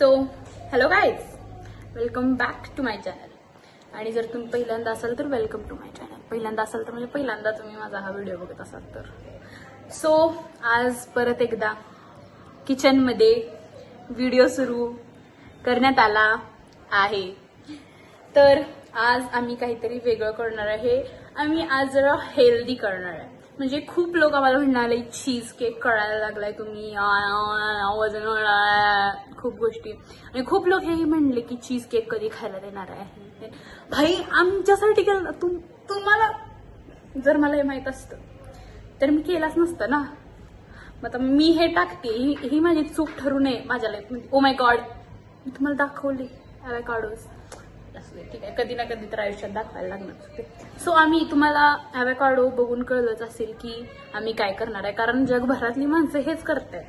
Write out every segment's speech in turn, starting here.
So hello guys, welcome back to my channel. आणि जर तुम्ही पहिल्यांदा असाल तर वेलकम टू माय चॅनल. पहिल्यांदा असाल तर म्हणजे पहिल्यांदा तुम्ही माझा हा व्हिडिओ बघत असाल तर. सो आज परत एकदा किचनमध्ये व्हिडिओ सुरू करण्यात आला आहे. तर आज आम्ही काहीतरी वेगळं करणार आहे. आम्ही आज जरा हेल्दी करणार आहे. म्हणजे खूप लोक आम्हाला म्हणाले चीज केक करायला लागलाय तुम्ही, वजन वाढायला, खूप गोष्टी. आणि खूप लोक हे म्हणले की चीज केक कधी खायला देणार आहे. भाई आमच्यासाठी केलं. तुम्हाला जर मला हे माहित असतं तर मी केलाच नसतं ना. मग मी हे टाकते, ही माझी चूक ठरू नये माझ्या लाईफ मध्ये. ओ माय गॉड, मी तुम्हाला दाखवले ॲव्होकाडोज. ठीक आहे, कधी ना कधी तर आयुष्यात दाखवायला लागणार होते. सो आम्ही तुम्हाला ॲव्होकाडो बघून कळलंच असेल की आम्ही काय करणार आहे, कारण जगभरातली माणसं हेच करतायत.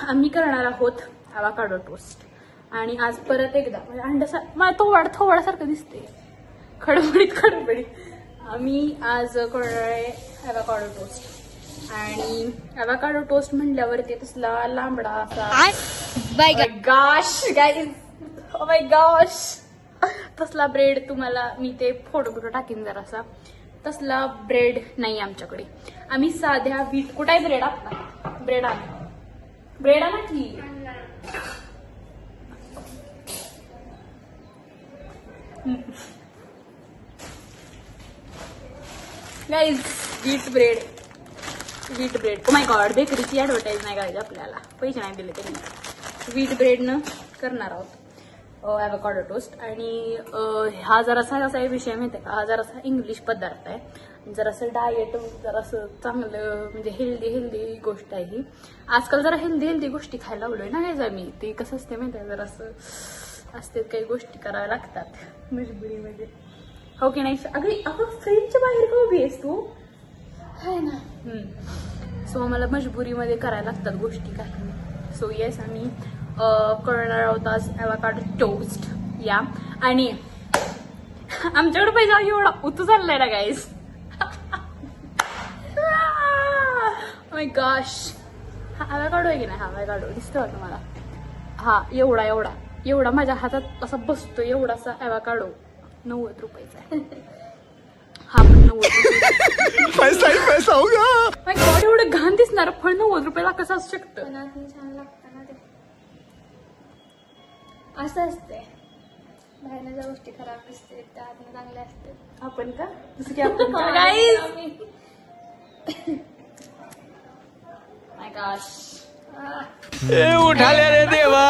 आम्ही करणार आहोत ॲव्होकाडो टोस्ट. आणि आज परत एकदा अंड्यासारखं थोडासारखं दिसते, खडबडीत आम्ही आज करणार आहे ॲव्होकाडो टोस्ट. आणि ॲव्होकाडो टोस्ट म्हणल्यावरती तसला लांबडा असा माय गॉश तसला ब्रेड तुम्हाला मी ते फोटो टाकीन जरासा. तसला ब्रेड नाही आमच्याकडे. आम्ही साध्या व्हीट. कुठे ब्रेड आपला ब्रेड आणा की. Guys wheat bread oh my god, बेकरीची ऍडव्हर्टाईज नाही करायची आपल्याला, पैसे नाही दिले त्यांनी. व्हीट ब्रेडनं करणार आहोत ॲव्होकाडो टोस्ट. आणि हा जरासा असा विषय माहिती आहे का, हा जरासा इंग्लिश पदार्थ आहे. जरासं डाएट, जरासं चांगलं म्हणजे हेल्दी गोष्ट आहे ही. आजकाल जरा हेल्दी गोष्टी खायला लागलोय ना गाईज आम्ही. ते कसं असते माहिती आहे, जरासं असते काही गोष्टी कराव्या लागतात मजबुरीमध्ये, हो की नाही. अगं फ्रीजच्या बाहेर का उभी आहेस तू, आहे ना. सो आम्हाला मजबुरीमध्ये करायला लागतात गोष्टी काही. सो येस, आम्ही करणार आहोत आज ॲव्होकाडो टोस्ट. या आणि आमच्याकडे पैसा एवढा उतू चाललाय ना गाईज. माय गॉश, हा ॲव्होकाडो आहे की नाही, हा ॲव्होकाडो दिसतो का तुम्हाला. हा एवढा माझ्या हातात असा बसतो, एवढासा ॲव्होकाडो 90 रुपयाचा आहे. हा पण 90 पैसा होगा. माय गॉड, एवढं घाण दिसणार फळ 90 रुपयाला कसं असू शकतं. छान लागतं ना ते. असं असते, बाहेरनं ज्या गोष्टी खराब दिसते त्या आतनं चांगल्या असते. आपण का जसं की आपण गाईज. माय गॉश, उठाले रे देवा,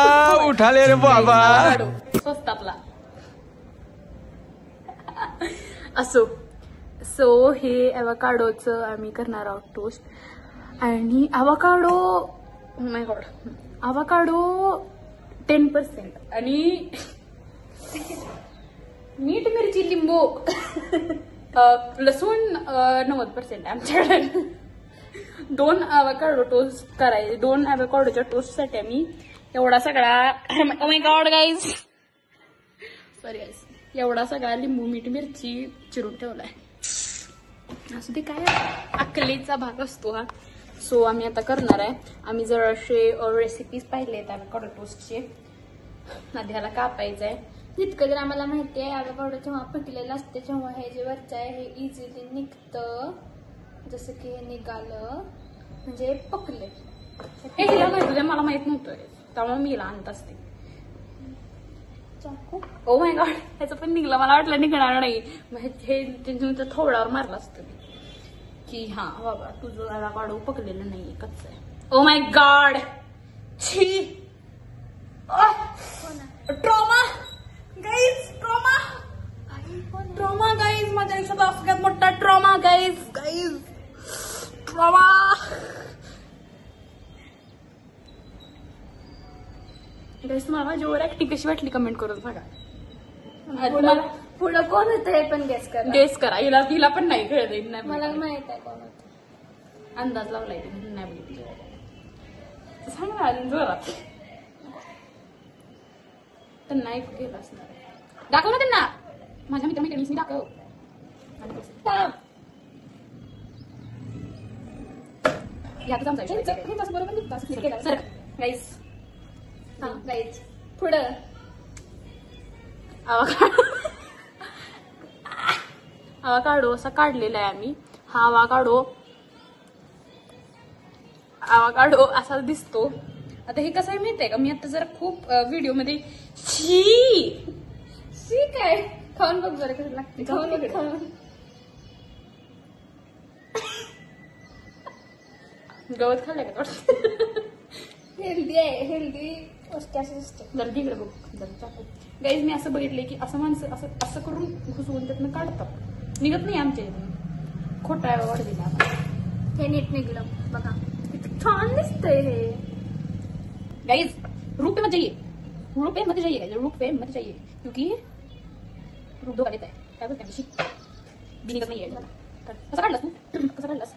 उठाले रे बाबा. स्वस्तातला असो. सो हे ॲव्होकाडोचं आम्ही करणार आहोत टोस्ट. आणि ॲव्होकाडो 10% आणि मीठ, मिरची, लिंबू, लसूण 90% आमच्याकडे. 2 ॲव्होकाडो टोस्ट करायचे. 2 ॲव्होकाडोच्या टोस्टसाठी आम्ही एवढा सगळा, ओ my God guys, sorry guys, एवढा सगळा लिंबू, मीठ, मिरची चिरून ठेवलाय. असं ते काय अकलेचा भाग असतो हा. सो आम्ही आता करणार आहे. आम्ही जराशे रेसिपीज पाहिले आहेत ॲव्होकाडो टोस्टचे. आधी ह्याला कापायचं आहे. जितकं तर आम्हाला माहिती आहे ॲव्होकाडो जेव्हा पिकलेलं असते तेव्हा हे जे वरचं आहे हे इझिली निघतं. जसं की हे निघालं म्हणजे पकले. हे हिला माहित होतं, मला माहित नव्हतं, त्यामुळे मी हिला आणत असते. चाकू, ओ माय गॉड, ह्याचं पण निघलं. मला वाटलं निघणार नाही. हे तुमच्या थोड्यावर मारलं असतं की हा बाबा तुझं ॲव्होकाडो पकलेलं नाहीये, कच्चं आहे. ओ माय गॉड, छी, ट्रॉमा गाईज, ट्रॉमा गाईज, माझ्या आयुष्यात सगळ्यात मोठा ट्रॉमा गाईज, ट्रॉमा. गाईज तुम्हाला माझी ओव्हर ऍक्टिंग कशी वाटली कमेंट करून सांगा. पुढं कोण होतं हे पण गेस करा. हिला पण नाही कळत. मला माहित आहे कोण होतं. अंदाज लावलाय नाही बघितलं. सांग ना जोरात. त्यांना एक केलं असणार. दाखव ना त्यांना, माझ्या मित्रांनी दाखव. यातच आमचा बरोबर गाईज. पुढं आवाकाडो असा काढलेला आहे आम्ही. हा आवाकाडो असा दिसतो. आता हे कसं आहे माहितीये का, मी आता जरा खूप व्हिडिओ मध्ये काय खाऊन बघ जरा कसं लागते. खाऊन बघ खाऊन. गवत खाल्लंय का थोडं? हेल्दी आहे. हेल्दी गोष्टी असं असते. जरा तिकडे बघ जरा चाकू. गाईज मी असं बघितलंय की असं माणसं असं असं करून घुसवून त्यातनं काढतात. निघत नाही आमच्या इथून. खोटा आहे वाढ दिला. हे नीट निघलं बघा. किती छान दिसतंय हे. गाइस रूप पे मत जाइए, रूप पे मत जाइए, रूप पे मत जाइए क्योंकि रूप धोका देता है. काय बोलते मी बी निघत नाहीये. कसं काढलास तू? कसं काढलास?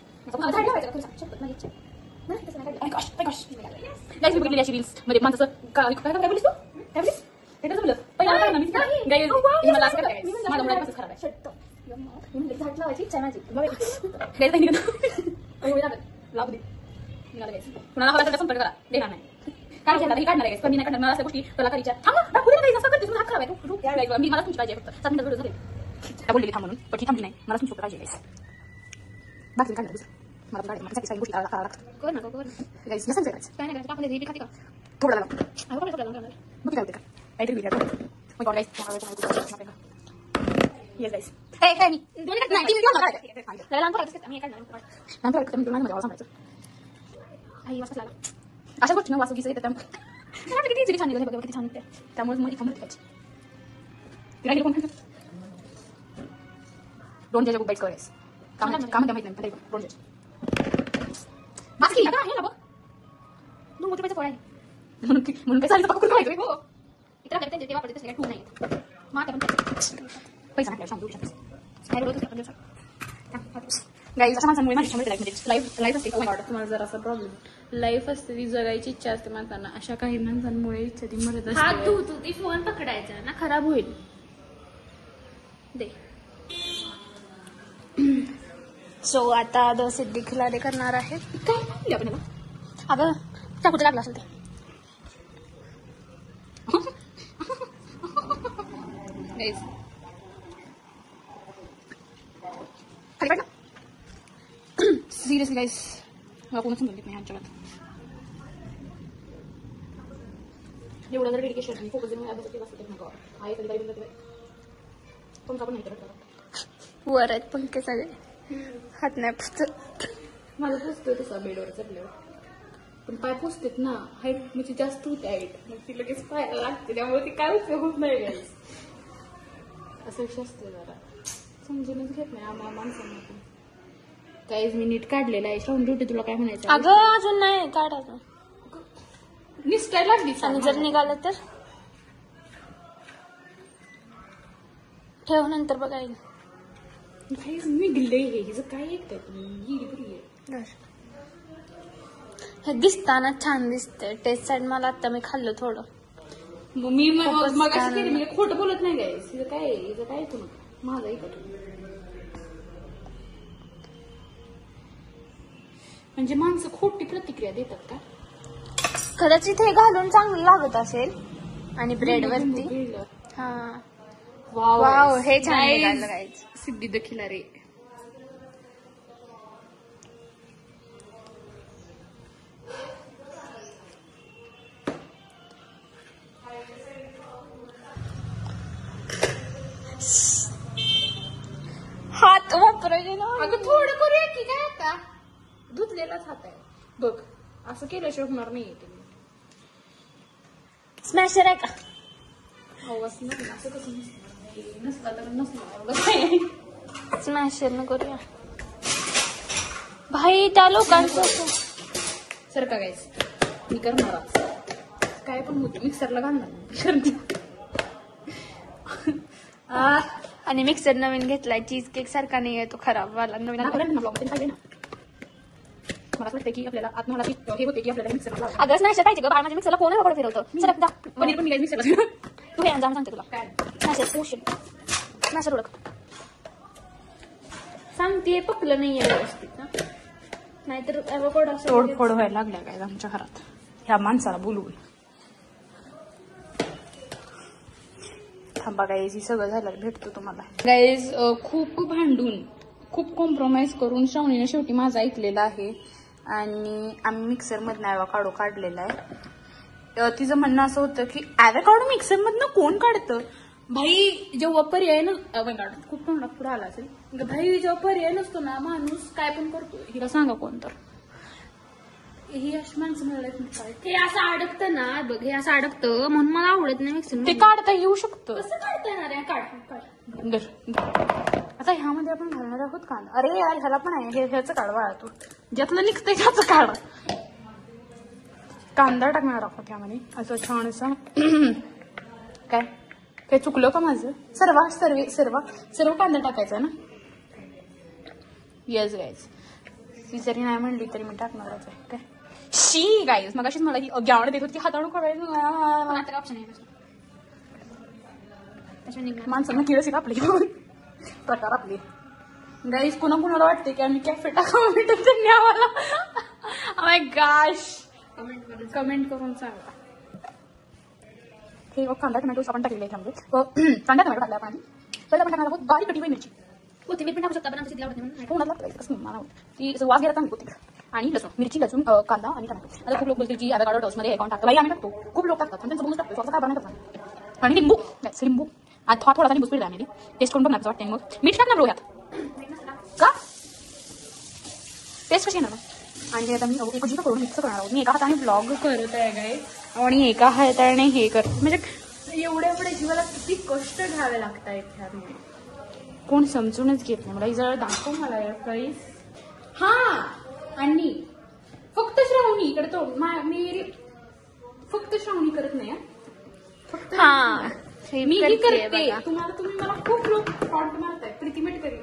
गाइस मी बघितलेली अशी रील्स मध्ये माणसं काय बोललीस तू? काय बोललीस? हे कसं बोललं? पहिला काय ना मी गाइस हे मला असं काय माझा मुलाचा पास खराब आहे. झाड लावायची इच्छा माझी. गाइस नाही निघत. लावू दे. निघाला गाइस. कुणाला हवा संपर्क करा. देणार नाही. काय केलं ही काढणार आहे पण मी नाही काढणार. मला असल्या गोष्टी कलाकारीच्या थांब ना पुढे नाही असं करते. तुला खराब आहे तू मी मला तुमची पाहिजे फक्त 7 मिनिटं व्हिडिओ झाले. त्या बोललेली थांब म्हणून पण ती थांबली नाही. मला तुमची फक्त पाहिजे गाइस. बाकी काढणार दुसरं मला काढायचं. माझ्यासाठी काही गोष्टी करावं लागतं. कर ना कर. गाइस नसेल करायचं. काय नाही करायचं. आपण हे खाते का थोडं लागतं. अगं पण थोडं लागणार. मग काय होते का काहीतरी व्हिडिओ मग गाइस येस गाइस हे मी दोन्ही नाही ती व्हिडिओ बघा. लहान पोराचं मी काढणार. नंतर मी तुम्हाला मला सांगायचं. आई वाचत लागला. अशा गोष्टी वासुकीचं येतं त्यामुळे किती इझिली छान निघाले बघा किती छान निघते. त्यामुळे मग इथं म्हणते तिला गेलं कोण डोंट जज बुक बाईट करायचं. काम माहित नाही पण डोंट जज. बाकी का आहे ना बघ 2 मोठे पैसे आहे म्हणून काय सारीचं पकडून करायचं. हो इतर आपल्याला ते वापरते तसं काय टू नाही. मग आता पण पैसा नाही सांगू शकतो. काय बोलतो आपण गाईज अशा माणसांमुळे माझी क्षमता म्हणजे लाईफ असते. तुम्हाला जर असा प्रॉब्लेम लाईफ असते ती जगायची इच्छा असते माणसांना. अशा काही माणसांमुळे इच्छा ती मरत हात असते. धुतू ती फोन पकडायचा ना खराब होईल. दे. सो आता द सिद्धी खिलारे करणार आहे. काय म्हणले आपण याला? अगं चाकूचं लागला असेल ते. गाईज खाली पड ना. सिरियसली गाईज मला कोणच समजून घेत नाही ह्यांच्याकडे. एवढं जर डेडिकेशन फोकस देऊन अभ्यास केला असतं तर आहे कधी काही बंद तुमचा पण नाही करत. वर आहेत पंखे सगळे. हात नाही पुसत. माझं पुसतोय तसा बेडवर चढल्यावर पण पाय पुसतेत ना. हाईट म्हणजे जास्त होते हाईट मग ती लगेच पायाला लागते त्यामुळे ती काय उपयोग होत नाही गाईज. असं विषय असतं जरा समजूनच घेत नाही आम्हाला माणसांना. काहीच मी नीट काढलेलं आहे. श्रावण ड्युटी तुला काय म्हणायचं? अगं अजून नाही काढायचं. निष्ठाय लागली आणि जर निघालं तर ठेव नंतर बघायला. काहीच निघले हे हिचं काय ऐकताय तुम्ही? हे दिसताना छान दिसतंय. टेस्ट साईड मला आता मी खाल्लं थोडं. मग मी मग असं केलं मी खोटं बोलत नाही गाईस. हिचं काय हिचं काय ऐकू नका माझं ऐकत. म्हणजे माणसं खोटी प्रतिक्रिया देतात का? कदाचित हे घालून चांगलं लागत असेल आणि ब्रेड वरती. हा वाव हे छान निघालं गाईज. Siddhi the Khilare. हात वापरायचे ना. अगं थोडं करूया की काय आता धुतलेलाच हात आहे बघ. असं केल्याशिवाय होणार नाहीये. तुम्ही स्मॅशर आहे का? असं नसलं असं कसं नसतं नसला तर नसलं. स्मॅशर न करूया भाई. त्या लोकांचं सर का गायच मी करणार काय पण होते मिक्सरला घालणार. आणि मिक्सर नवीन घेतलाय. चीज केक सारखा नाही आहे तो खराब वाला नवीन. मला वाटतं की आपल्याला आत्महाला हे होते की आपल्याला मिक्सर अगं स्मॅशर पाहिजे ग. माझ्या मिक्सरला कोण पकडून फिरवतं. पनीर पण निघायचं मिक्सरला. तू हे जाऊन सांगते तुला. स्मॅशर पोषण स्मॅशर उडक सांगते पकलं नाहीये व्यवस्थित. नाहीतर ॲवोकाडो तोडफोड व्हायला लागल्या काय आमच्या घरात ह्या माणसाला बोलवून. थांबा गाईज, ही सगळं झालं भेटतो तुम्हाला. गाईज खूप भांडून खूप कॉम्प्रोमाइज करून श्रावणीने शेवटी माझं ऐकलेलं आहे आणि आम्ही मिक्सरमधनं ॲव्होकाडो काढलेला आहे. तिचं म्हणणं असं होतं की ॲव्होकाडो मिक्सरमधनं कोण काढतं भाई, जेव्हा पर्याय खूप तोंडात पुढे आला असेल भाई, जेव्हा पर्याय नसतो ना माणूस काय पण करतो. हिला सांगा कोण तर, ही अशी माणसं मला हे असं अडकतं ना बघ, हे असं अडकतं म्हणून मला आवडत नाही मिक्सर. ते काढता येऊ शकतं. कसं काढता येणार आहे? काढ. आता ह्यामध्ये आपण घालणार आहोत कांदा. अरे यार ह्याला पण आहे, ह्याचं काढ बाळा तू, ज्यातलं निघतंय त्याचं काढ. कांदा टाकणार आहोत त्यामध्ये असं छान असं. काय काय चुकलं का माझं? सर्व कांदा टाकायचा ना. येस गाईज, ती जरी नाही म्हणली तरी मी टाकणारच आहे. काय शी गाईज, मग अशीच मला ही ग्यावण देत होती हाताळून करायचं. ऑप्शन आहे माणसांना किळस आपली प्रकार आपले. गाईज कुणाला वाटते की आम्ही कॅफे टाकावं भेटत आम्हाला? माय गॉश, कमेंट करून सांगा. हे कांदा टोमॅटो आपण टाकलेले आहे त्यामध्ये. कांदा टोमॅटो टाकला आपण. पहिला आपण टाकणार आहोत बारीक कटी मिरची. कोथिंबीर पण टाकू शकता, पण आमच्या तिला आवडत नाही. कोणाला कसं मला ती वास घ्यायला चांगली कोथिंबीर आणि लसूण कांदा आणि टोमॅटो. आता खूप लोक बोलतील की ॲव्होकाडो टोस्टमध्ये अकाउंट टाकतो. आम्ही टाकतो, खूप लोक टाकतात पण त्यांचं बोलून टाकतो, स्वतः काय बनवतात. आणि लिंबू आता थोडासा लिंबू स्पीड आहे टेस्ट करून बघणार वाटते. मग मीठ टाकणार रोह्यात का टेस्ट कशी येणार. आणि आता मी एकजीव करून मिक्स करणार आहोत. मी एका हाताने ब्लॉग करत आहे गाईज आणि एका हाताने हे करत, म्हणजे एवढ्या जीवाला किती कष्ट घ्यावे लागतात ह्यामध्ये कोण समजूनच घेत नाही मला. ही जरा दाखव मला यार गाईज. हा आणि फक्त श्रावणी इकडे तो मी फक्त श्रावणी करत नाही, फक्त मी करते. तुम्ही मला खूप लोक फॉन्ट मारताय. प्रीती मेटकरी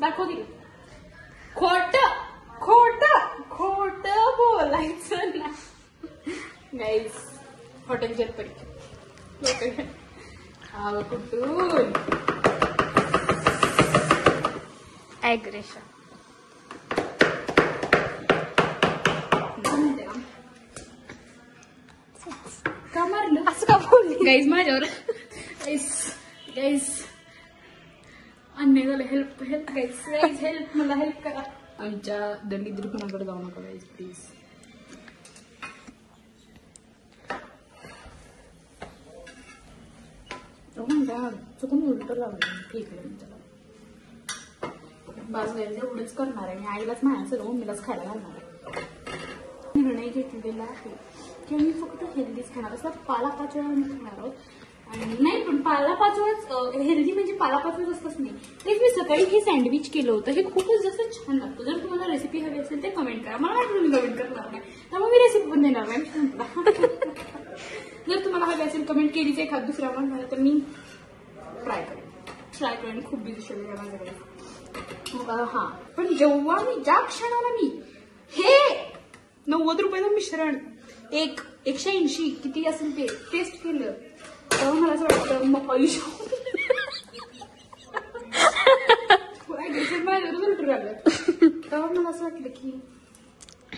दाखव दिली. खोट बोलायचं ना गाईज. हॉटेल जलपरी कुठून ॲग्रेशन का मारलं असं का बोलली गाईज माझ्यावर. गाईज अन्याय झालं. हेल्प गाईज हेल्प, मला हेल्प करा. आमच्या दरिद्रपणाकडे जाऊ नका गाईज प्लीज. चुकून उलट लावलं. ठीक आहे त्याला बाज गायला एवढंच करणार आहे. मी आईलाच माझ्या सर्व मम्मीलाच खायला घालणार आहे. निर्णय घेतलेला आहे की मी फक्त हेल्दीच खाणार. असं पालापाचोळा खाणार आहोत. आणि नाही पण पालापाचोळाच हेल्दी म्हणजे पालापाचोळाच असतंच नाही. तेच मी सकाळी हे सँडविच केलं होतं. हे खूपच जास्त छान लागतं. जर तुम्हाला रेसिपी हवी असेल तर कमेंट करा. मला वाटतं मी कमेंट करणार नाही, त्यामुळे मी रेसिपी पण देणार नाही. जर तुम्हाला हवी असेल कमेंट केलीच एखाद दुसऱ्या म्हणणार तर मी ट्राय करेन. खूप बिझी शेड्यूल आहे माझ्याकडे. हा पण जेव्हा मी ज्या क्षणाला मी हे 90 रुपयाचं मिश्रण 180 किती असेल ते टेस्ट केलं तेव्हा मला असं वाटतं मग तेव्हा मला असं वाटलं की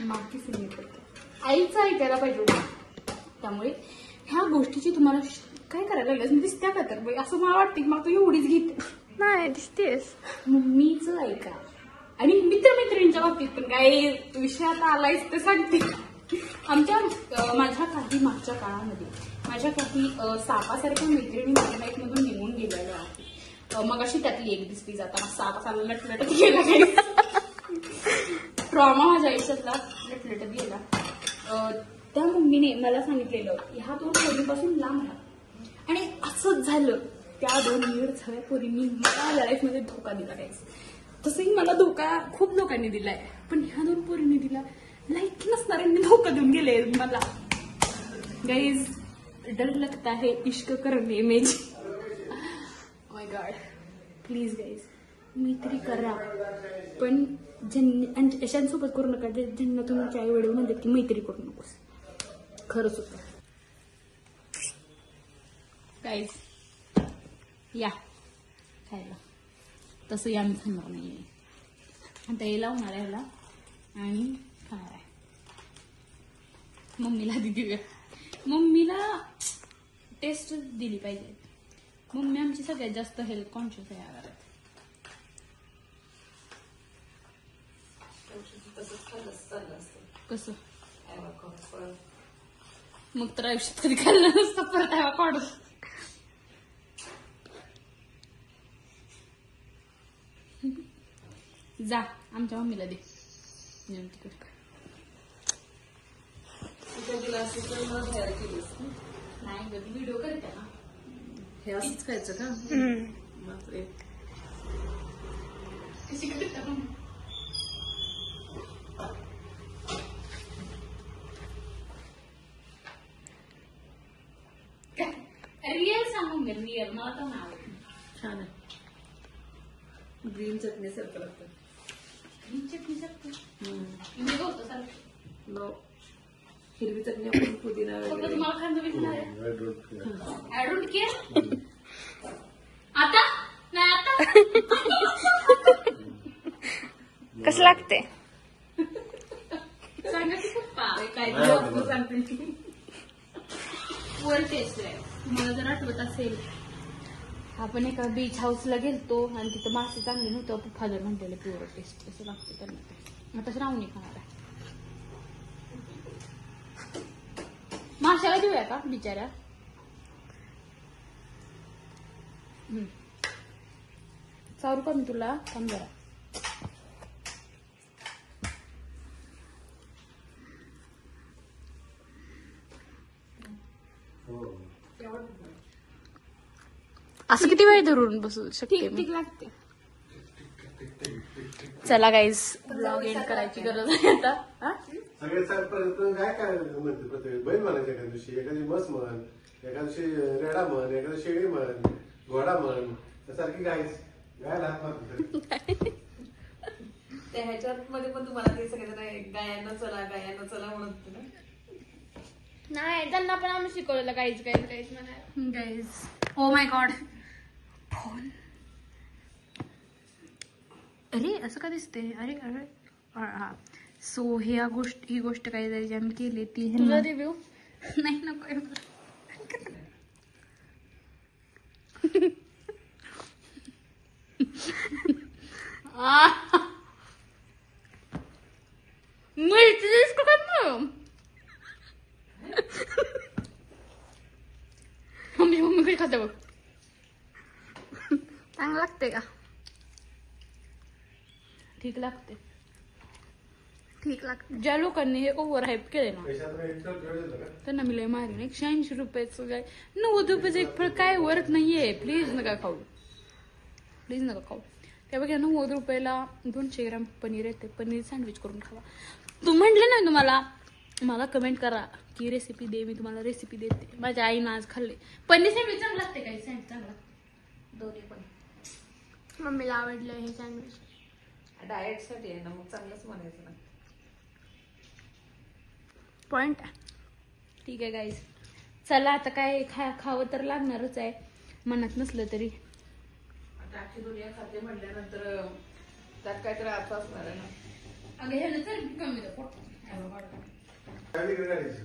मागची सिनेमा करते. आईचं ऐकायला पाहिजे होतं. त्यामुळे ह्या गोष्टीची तुम्हाला काय करायला लागलं मी दिसत्या का तर असं मला वाटतं की मग तू एवढीच घेते. नाही दिसतेस. मम्मीच ऐका. आणि मित्रमैत्रिणींच्या बाबतीत पण काय विषयात आलायच ते सांगते. माझ्या काही मागच्या काळामध्ये माझ्या काही सापासारख्या मैत्रिणी माझ्या लाईफमधून निघून गेलेल्या आहेत. मग अशी त्यातली एक दिसली जाताना साप असा लटलटत गेला. ट्रॉमा माझ्या आयुष्यातला लटलटत गेला. त्या मम्मीने मला सांगितलेलं ह्या 2 पोरींपासून लांब राहा. आणि असंच झालं. त्या 2 वेळ सगळ्या पोरींनी मला लाईफमध्ये धोका दिला गाईस. तसंही मला धोका खूप लोकांनी दिलाय पण ह्या 2 पोरींनी दिला. लाईक नसणाऱ्यांनी धोका देऊन गेले मला. गाईज डर लगता है इश्क करने में. माय गॉड प्लीज गाईज मैत्री करा पण अशांसोबत करू नका ज्यांना तुमच्या आई वडील म्हणतात की मैत्री करू नकोस. खरंच होतं गाईज. या खायला तसंही आम्ही खाणार नाहीये. आता हे लावणार आहे ह्याला आणि खाणार आहे. मम्मीला आधी देऊया. मम्मीला टेस्ट दिली पाहिजे. मम्मी आमची सगळ्यात जास्त हेल्थ कॉन्शियस आहे या घरात. कसं मग तर आयुष्यात कधी खाल्लं नसतं परत ॲवोकाडो. जा आमच्या मम्मीला दे जेवण तिकडे. नाही ग व्हिडिओ करते ना. हे असंच खायचं का? बापरे. कशी करता मग? रिअल सांगून घे. रिअल मला तर नाही आवडत. छान आहे. ग्रीन चटणी सारखं लागतं. चटणी सारखं मी होतो सारखं. नो, हिरवी चटणी आपण पुदिना फक्त वगैरे. तुम्हाला खांदा विकणार आहे. I don't care. आता नाही आता कसं लागते? सांगा की पप्पा काय सांगते. वर टेस्ट आहे. तुम्हाला जर आठवत असेल आपण एका बीच हाऊसला गेलतो आणि तिथं मासे चांगले नव्हतं. फादर म्हणलेलं प्युअर टेस्ट कसं लागतं त्यांना. आता श्रावणी खाणार आहे. माशाला देऊया का बिचाऱ्या. चारू का मी तुला थांब जरा. असं किती वेळ धरून बसू शकते मी. लागते. चला गाईज ब्लॉग एंड करायची गरज आहे आता. हा? सगळे काय काय म्हणते प्रत्येक बैल म्हणायचं एखाद्या दिवशी, एखादी म्हस म्हण, एखाद्या दिवशी रेडा म्हण, एखादी शेळी म्हण, घोडा म्हण, त्यासारखी गायला हात मारतो. त्या ह्याच्यात मध्ये पण तुम्हाला ते सगळ्यांना गायांना चला म्हणत होते ना. नाही, त्यांना पण आम्ही शिकवलेलं काहीच म्हणायला. Guys O my God phone. अरे असं का दिसते. अरे अरे हा. सो ही गोष्ट काय जी आम्ही केली ती तुझा रिव्ह्यू नाही नको. मम्मी खाते बघ. चांगलं लागते का? ठीक लागते. ठीक लागते. ज्या लोकांनी हे ओव्हर हाईप केले ना पैशात इतकं वेळ दिलं का? त्यांना मी लय मारेन. 180 रुपयाचं काय 90 रुपयाचं एक फळ काय वर्थ नाहीये. प्लीज नका खाऊ. प्लीज नका खाऊ. त्या बघा 90 रुपयाला 200 ग्राम पनीर येते. पनीर सँडविच करून खावा. तू म्हटले ना तुम्हाला मला कमेंट करा की रेसिपी दे. मी तुम्हाला रेसिपी देते. माझ्या आईनं आज खाल्ले. पनीर सँडविच चांगलं लागते. काही सँडविच चांगलं लागते. दोन्ही पण मम्मीला आवडलं हे सँडविच. डाएट साठी आहे ना, मग चांगलंच म्हणायचं ना. पॉइंट. ठीक आहे गाईज. चला आता काय खावं तर लागणारच आहे मनात नसलं तरी. आता अख्खी दुनिया खाते म्हटल्यानंतर त्यात काहीतरी अर्थ असणार आहे ना. अगं ह्यानं तर कमी काय तिकडे गाडीची